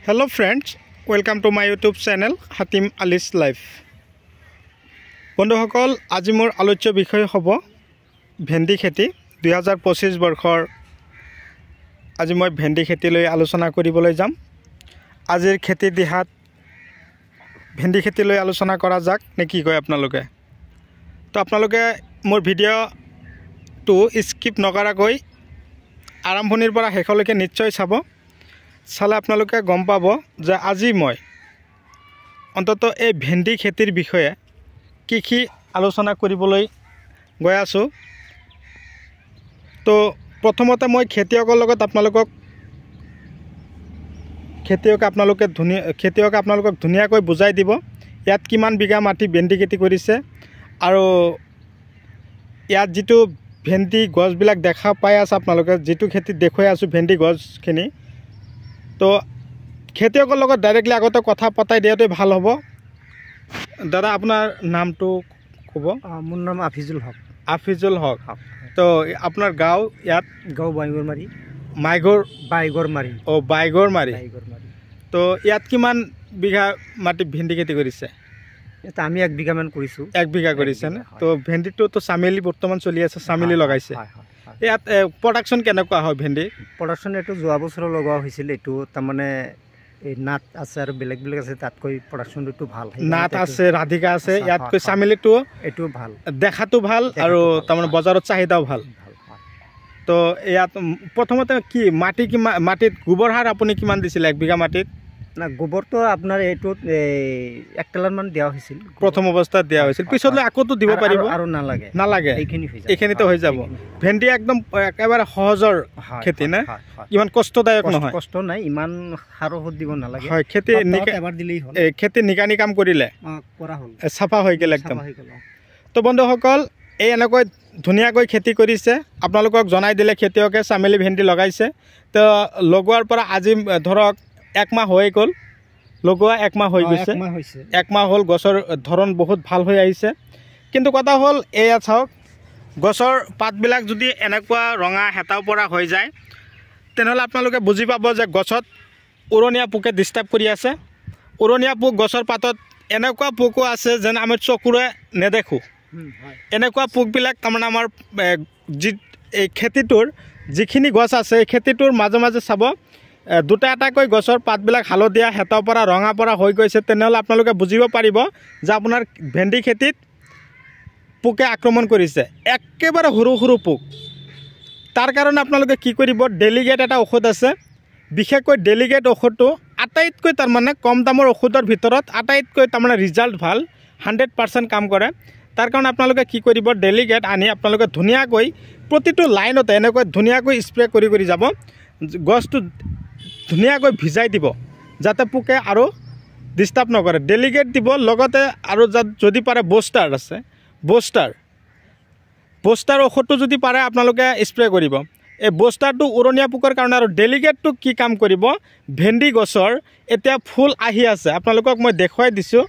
Hello friends, welcome to my YouTube channel Hatim Ali's Life. বন্ধুসকল আজি মোৰ আলোচ্য বিষয় হ'ব ভেন্দি খেতি 2025 বৰ্ষৰ আজি মই ভেন্দি খেতি লৈ আলোচনা কৰিবলৈ যাম। আজিৰ খেতি দিহাত ভেন্দি খেতি লৈ আলোচনা কৰা যাক নে কি কয় আপোনালোকে। তো আপোনালোকে মোৰ ভিডিঅ'টো স্কিপ নকৰাকৈ আৰম্ভণিৰ পৰা শেষলৈকে নিশ্চয় চাব। চালে আপোনালোকে গম পাব যে আজি মই অন্তত এই ভেন্দি খেতিৰ বিষয়ে কি আলোচনা কৰিবলৈ গৈ আছোঁ। তো প্ৰথমতে মই খেতিয়কৰ লগত আপোনালোকক ধুনীয়াকৈ বুজাই দিব ইয়াত কিমান বিঘা মাটি ভেন্দি খেতি কৰিছে আৰু ইয়াত যিটো ভেন্দি গছবিলাক দেখা পাই আছে আপোনালোকে যিটো খেতি দেখুৱাই আছোঁ ভেন্দি গছখিনি। তো খেতিয়কৰ লগত ডাইৰেক্টলি আগতে কথা পতাই দিয়াটোৱে ভাল হ'ব। দাদা আপোনাৰ নামটো ক'ব। মোৰ নাম আফিজুল হক। আফিজুল হক। তো আপোনাৰ গাঁও ইয়াত গাঁও বাইগৰমাৰী। বাইগৰমাৰী। অঁ বাইগৰমাৰী। তো ইয়াত কিমান বিঘা মাটি ভেন্দি খেতি কৰিছে? ইয়াত আমি 1 বিঘামান কৰিছোঁ। 1 বিঘা কৰিছে নে? তো ভেন্দিটোতো চামেলি বৰ্তমান চলি আছে, চামেলি লগাইছে। ইয়াত প্ৰডাকশ্যন কেনেকুৱা হয় ভেন্দি? প্ৰডাকশ্যন এইটো যোৱা বছৰ লগোৱা হৈছিল। এইটো তাৰমানে এই নাট আছে আৰু বেলেগ আছে, তাতকৈ প্ৰডাকশ্যনটো ভাল। নাট আছে, ৰাধিকা আছে, ইয়াতকৈ চামেলিটো এইটো ভাল, দেখাটো ভাল আৰু তাৰমানে বজাৰত চাহিদাও ভাল। তো ইয়াত প্ৰথমতে কি মাটিত গোবৰ সাৰ আপুনি কিমান দিছিলে 1 বিঘা মাটিত? না গোবৰটো আপোনাৰ এইটোত 1 টেলাৰমান দিয়া হৈছিল, প্ৰথম অৱস্থাত দিয়া হৈছিল। পিছলৈ আকৌতো দিব পাৰিব আৰু নালাগে এইখিনিতে হৈ যাব। ভেন্দি একদম একেবাৰে সহজৰ খেতি না, ইমান কষ্টদায়ক নহয়। কষ্ট নাই, ইমান সাৰ দিব নালাগে। হয়, খেতি এবাৰ দিলেই হ'ল। খেতি নিকানি কাম কৰিলে কৰা হ'ল, চাফা হৈ গ'ল একদম। তো বন্ধুসকল এই এনেকৈ ধুনীয়াকৈ খেতি কৰিছে। আপোনালোকক জনাই দিলে খেতিয়কে চামেলি ভেন্দি লগাইছে। তো লগোৱাৰ পৰা আজি ধৰক 1 মাহ হৈ গ'ল, লগোৱা 1 মাহ হৈ গৈছে। 1 মাহ হ'ল, গছৰ ধৰণ বহুত ভাল হৈ আহিছে। কিন্তু কথা হ'ল এয়া চাওক, গছৰ পাতবিলাক যদি এনেকুৱা ৰঙা হেতাও পৰা হৈ যায় তেনেহ'লে আপোনালোকে বুজি পাব যে গছত উৰণীয়া পোকে ডিষ্টাৰ্ব কৰি আছে। উৰণীয়া পোক গছৰ পাতত এনেকুৱা পোকো আছে যেন আমি চকুৰে নেদেখোঁ। এনেকুৱা পোকবিলাক তাৰমানে আমাৰ এই খেতিটোৰ যিখিনি গছ আছে এই খেতিটোৰ মাজে মাজে চাব দুটা এটাকৈ গছৰ পাতবিলাক হালধীয়া হেতাও পৰা ৰঙা পৰা হৈ গৈছে। তেনেহ'লে আপোনালোকে বুজিব পাৰিব যে আপোনাৰ ভেন্দি খেতিত পোকে আক্ৰমণ কৰিছে, একেবাৰে সৰু সৰু পোক। তাৰ কাৰণে আপোনালোকে কি কৰিব, ডেলিগেট এটা ঔষধ আছে, বিশেষকৈ ডেলিগেট ঔষধটো আটাইতকৈ তাৰমানে কম দামৰ ঔষধৰ ভিতৰত আটাইতকৈ তাৰমানে ৰিজাল্ট ভাল, 100% কাম কৰে। তাৰ কাৰণে আপোনালোকে কি কৰিব, ডেলিগেট আনি আপোনালোকে ধুনীয়াকৈ প্ৰতিটো লাইনতে এনেকৈ ধুনীয়াকৈ স্প্ৰে কৰি যাব, গছটো ধুনীয়াকৈ ভিজাই দিব যাতে পোকে আৰু ডিষ্টাৰ্ব নকৰে। ডেলিগেট দিব, লগতে আৰু যদি পাৰে বুষ্টাৰ আছে, বুষ্টাৰ ঔষধটো যদি পাৰে আপোনালোকে স্প্ৰে কৰিব। এই বুষ্টাৰটো উৰণীয়া পোকৰ কাৰণে। আৰু ডেলিগেটটো কি কাম কৰিব, ভেন্দি গছৰ এতিয়া ফুল আহি আছে, আপোনালোকক মই দেখুৱাই দিছোঁ,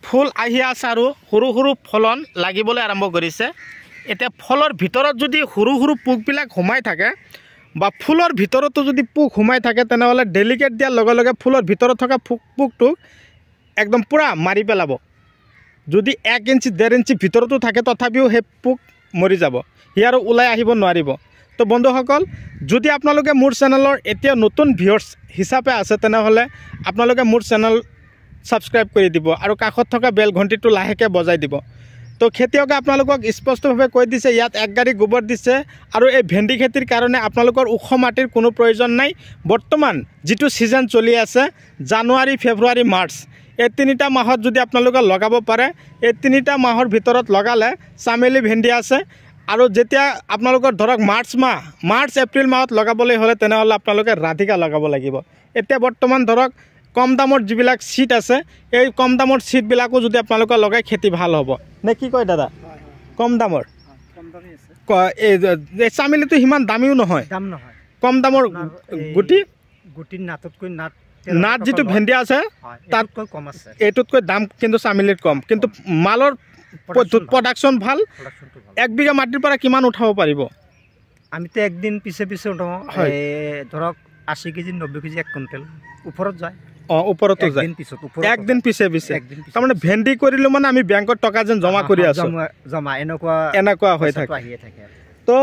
ফুল আহি আছে আৰু সৰু সৰু ফলন লাগিবলৈ আৰম্ভ কৰিছে। এতিয়া ফলৰ ভিতৰত যদি সৰু সৰু পোকবিলাক সোমাই থাকে বা ফুলৰ ভিতৰতো যদি পোক সোমাই থাকে তেনেহ'লে ডেলিগেট দিয়াৰ লগে লগে ফুলৰ ভিতৰত থকা পোকটোক একদম পূৰা মাৰি পেলাব। যদি 1 ইঞ্চি 1.5 ইঞ্চি ভিতৰতো থাকে তথাপিও সেই পোক মৰি যাব, সি আৰু ওলাই আহিব নোৱাৰিব। তো বন্ধুসকল যদি আপোনালোকে মোৰ চেনেলৰ এতিয়া নতুন ভিউৱাৰ্ছ হিচাপে আছে তেনেহ'লে আপোনালোকে মোৰ চেনেল ছাবস্ক্ৰাইব কৰি দিব আৰু কাষত থকা বেল ঘণ্টিটো লাহেকৈ বজাই দিব। তো খেতিয়কে আপোনালোকক স্পষ্টভাৱে কৈ দিছে ইয়াত 1 গাড়ী গোবৰ দিছে। আৰু এই ভেন্দি খেতিৰ কাৰণে আপোনালোকৰ ওখ মাটিৰ কোনো প্ৰয়োজন নাই। বৰ্তমান যিটো ছিজন চলি আছে জানুৱাৰী, ফেব্ৰুৱাৰী, মাৰ্চ, এই 3টা মাহত যদি আপোনালোকে লগাব পাৰে, এই 3টা মাহৰ ভিতৰত লগালে চামেলি ভেন্দি আছে। আৰু যেতিয়া আপোনালোকৰ ধৰক মাৰ্চ এপ্ৰিল মাহত লগাবলৈ হ'লে তেনেহ'লে আপোনালোকে ৰাধিকা লগাব লাগিব। এতিয়া বৰ্তমান ধৰক কম দামৰ যিবিলাক চিট আছে এই কম দামৰ চিটবিলাকো যদি আপোনালোকে লগাই খেতি ভাল হ'ব নে কি কয় দাদা? কম দামৰ এই চামেলিটো সিমান দামীও নহয়, কম দামৰ গুটি নাট যিটো ভেন্দি আছে তাতকৈ কম আছে, এইটোতকৈ দাম কিন্তু চামেলিত কম। কিন্তু মালৰ প্ৰডাকশ্যন ভাল। 1 বিঘা মাটিৰ পৰা কিমান উঠাব পাৰিব? আমিতো একদিন পিছে উঠাওঁ, ধৰক 80 কেজি 90 কেজি 1 কুইণ্টেল ওপৰত যায় ওপৰতো যায় একদিন পিছে তাৰমানে ভেন্দি কৰিলোঁ মানে আমি বেংকত টকা যেন জমা কৰি আছোঁ জমা এনেকুৱা হৈ থাকে তো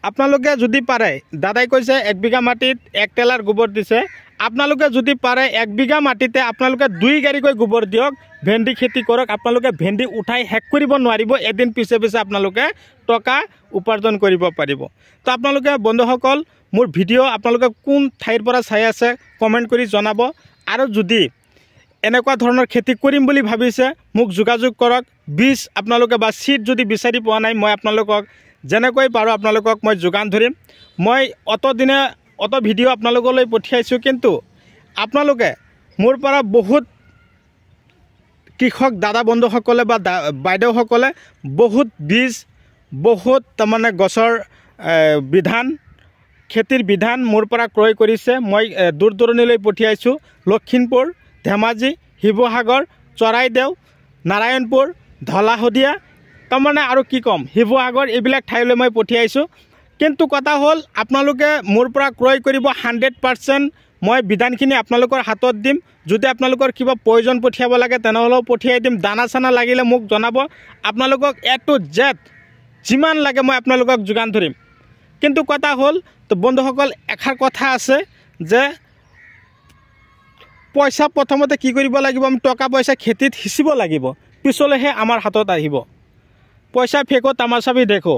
আপোনালোকে যদি পাৰে দাদাই কৈছে 1 বিঘা মাটিত 1 টেলাৰ গোবৰ দিছে আপোনালোকে যদি পাৰে 1 বিঘা মাটিতে আপোনালোকে 2 গাড়ীকৈ গোবৰ দিয়ক ভেন্দি খেতি কৰক আপোনালোকে ভেন্দি উঠাই শেষ কৰিব নোৱাৰিব এদিন পিছে পিছে আপোনালোকে টকা উপাৰ্জন কৰিব পাৰিব তো আপোনালোকে বন্ধুসকল মোৰ ভিডিঅ' আপোনালোকে কোন ঠাইৰ পৰা চাই আছে কমেণ্ট কৰি জনাব আৰু যদি এনেকুৱা ধৰণৰ খেতি কৰিম বুলি ভাবিছে মোক যোগাযোগ কৰক বীজ আপোনালোকে বা সিড যদি বিচাৰি পোৱা নাই মই আপোনালোকক যেনেকৈ পাৰোঁ আপোনালোকক মই যোগান ধৰিম মই অত ভিডিঅ' আপোনালোকলৈ পঠিয়াইছোঁ কিন্তু আপোনালোকে মোৰ পৰা বহুত কৃষক দাদা বন্ধুসকলে বা বাইদেউসকলে বহুত বীজ বহুত তাৰমানে গছৰ বিধান খেতিৰ বিধান মোৰ পৰা ক্ৰয় কৰিছে মই দূৰ দূৰণিলৈ পঠিয়াইছোঁ লখিমপুৰ ধেমাজি শিৱসাগৰ চৰাইদেউ নাৰায়ণপুৰ ধলাশদিয়া তাৰমানে আৰু কি ক'ম শিৱসাগৰ এইবিলাক ঠাইলৈ মই পঠিয়াইছোঁ কিন্তু কথা হ'ল আপোনালোকে মোৰ পৰা ক্ৰয় কৰিব 100% মই বিধানখিনি আপোনালোকৰ হাতত দিম যদি আপোনালোকৰ কিবা প্ৰয়োজন পঠিয়াব লাগে তেনেহ'লেও পঠিয়াই দিম দানা চানা লাগিলে মোক জনাব আপোনালোকক A to Z যিমান লাগে মই আপোনালোকক যোগান ধৰিম কিন্তু কথা হ'ল তো বন্ধুসকল এষাৰ কথা আছে যে পইচা প্ৰথমতে কি কৰিব লাগিব আমি টকা পইচা খেতিত হিচিব লাগিব পিছলৈহে আমাৰ হাতত আহিব পইচা ফেকো তামাচা ভি দেখো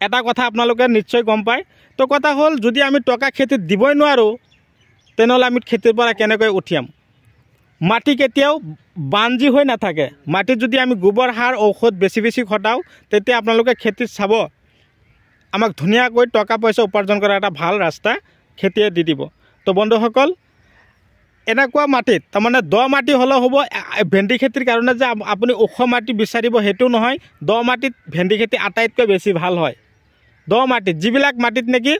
এটা কথা আপোনালোকে নিশ্চয় গম পায় তো কথা হ'ল যদি আমি টকা খেতিত দিবই নোৱাৰোঁ তেনেহ'লে আমি খেতিৰ পৰা কেনেকৈ উঠিয়াম মাটি কেতিয়াও বাঞ্জি হৈ নাথাকে মাটিত যদি আমি গোবৰ সাৰ ঔষধ বেছি বেছি খটাওঁ তেতিয়া আপোনালোকে খেতিত চাব আমাক ধুনীয়াকৈ টকা পইচা উপাৰ্জন কৰা এটা ভাল ৰাস্তা খেতিয়ে দি দিব তো বন্ধুসকল এনেকুৱা মাটিত তাৰমানে দ মাটি হ'লেও হ'ব ভেন্দি খেতিৰ কাৰণে যে আপুনি ওখ মাটি বিচাৰিব সেইটো নহয় দ মাটিত ভেন্দি খেতি আটাইতকৈ বেছি ভাল হয় দ মাটিত যিবিলাক মাটিত নেকি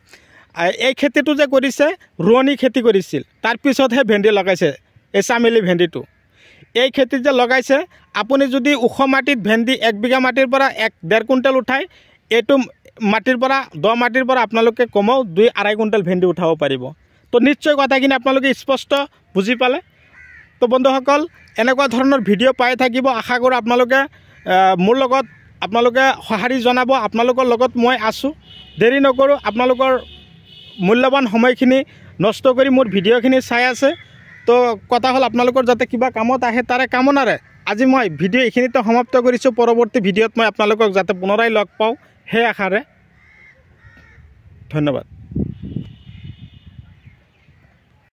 এই খেতিটো যে কৰিছে ৰোৱনী খেতি কৰিছিল তাৰপিছতহে ভেন্দি লগাইছে এই চামেলি ভেন্দিটো এই খেতিত যে লগাইছে আপুনি যদি ওখ মাটিত ভেন্দি 1 বিঘা মাটিৰ পৰা 1.5 কুইণ্টেল উঠাই এইটো মাটিৰ পৰা দ মাটিৰ পৰা আপোনালোকে কমেও 2-2.5 কুইণ্টেল ভেন্দি উঠাব পাৰিব তো নিশ্চয় কথাখিনি আপোনালোকে স্পষ্ট বুজি পালে তো বন্ধুসকল এনেকুৱা ধৰণৰ ভিডিঅ' পাই থাকিব আশা কৰোঁ আপোনালোকে মোৰ লগত আপোনালোকে সঁহাৰি জনাব আপোনালোকৰ লগত মই আছোঁ দেৰি নকৰোঁ আপোনালোকৰ মূল্যৱান সময়খিনি নষ্ট কৰি মোৰ ভিডিঅ'খিনি চাই আছে তো কথা হ'ল আপোনালোকৰ যাতে কিবা কামত আহে তাৰে কামনাৰে আজি মই ভিডিঅ' এইখিনিতে সমাপ্ত কৰিছোঁ পৰৱৰ্তী ভিডিঅ'ত মই আপোনালোকক যাতে পুনৰাই লগ পাওঁ সেই আশাৰে ধন্যবাদ।